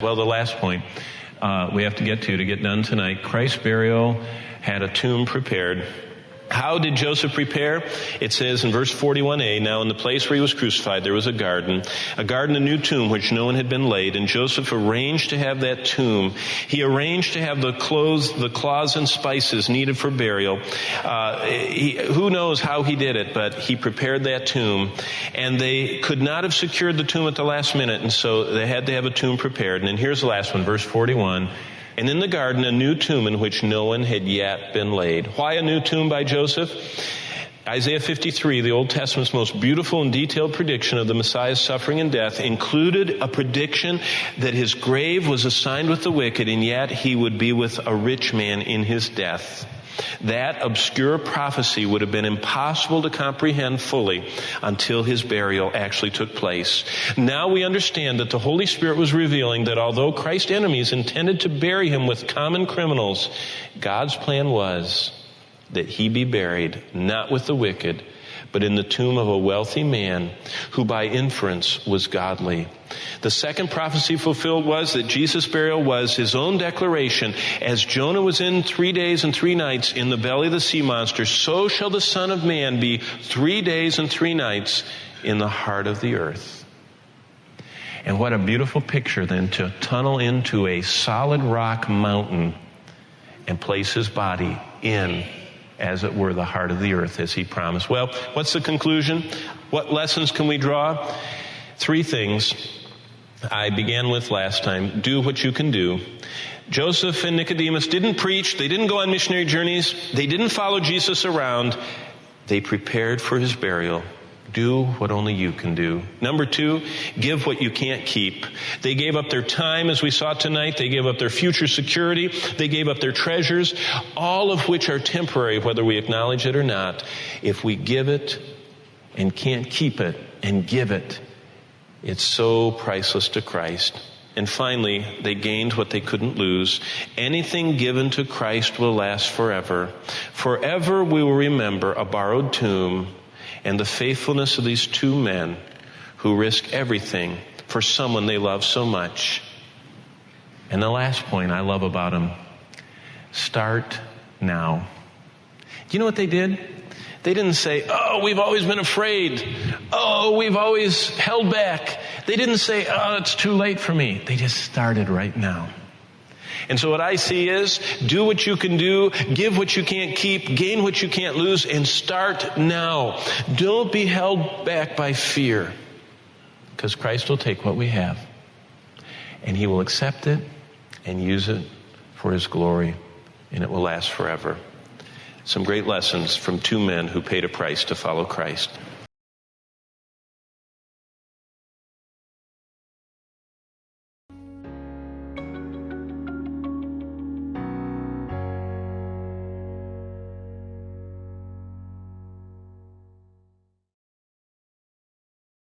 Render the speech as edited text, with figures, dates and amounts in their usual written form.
Well, the last point we have to get done tonight. Christ's burial had a tomb prepared. How did Joseph prepare? It says in verse 41a, now in the place where he was crucified there was a garden, a new tomb which no one had been laid, and Joseph arranged to have that tomb. He arranged to have the cloths and spices needed for burial. Who knows how he did it, but he prepared that tomb, and they could not have secured the tomb at the last minute, and so they had to have a tomb prepared. And then here's the last one, verse 41. And in the garden, a new tomb in which no one had yet been laid. Why a new tomb by Joseph? Isaiah 53, the Old Testament's most beautiful and detailed prediction of the Messiah's suffering and death, included a prediction that his grave was assigned with the wicked, and yet he would be with a rich man in his death. That obscure prophecy would have been impossible to comprehend fully until his burial actually took place. Now we understand that the Holy Spirit was revealing that although Christ's enemies intended to bury him with common criminals, God's plan was that he be buried not with the wicked, but in the tomb of a wealthy man who by inference was godly. The second prophecy fulfilled was that Jesus' burial was his own declaration. As Jonah was in 3 days and 3 nights in the belly of the sea monster, so shall the Son of Man be 3 days and 3 nights in the heart of the earth. And what a beautiful picture then to tunnel into a solid rock mountain and place his body in, as it were, the heart of the earth, as he promised. Well, what's the conclusion? What lessons can we draw? 3 things I began with last time. Do what you can do. Joseph and Nicodemus didn't preach. They didn't go on missionary journeys. They didn't follow Jesus around. They prepared for his burial. Do what only you can do. Number 2, give what you can't keep. They gave up their time, as we saw tonight. They gave up their future security. They gave up their treasures, all of which are temporary, whether we acknowledge it or not. If we give it and can't keep it and give it, it's so priceless to Christ. And finally, they gained what they couldn't lose. Anything given to Christ will last forever. Forever we will remember a borrowed tomb and the faithfulness of these 2 men who risk everything for someone they love so much. And the last point I love about them, start now. Do you know what they did? They didn't say, oh, we've always been afraid. Oh, we've always held back. They didn't say, oh, it's too late for me. They just started right now. And so what I see is, do what you can do, give what you can't keep, gain what you can't lose, and start now. Don't be held back by fear, because Christ will take what we have, and he will accept it and use it for his glory, and it will last forever. Some great lessons from 2 men who paid a price to follow Christ.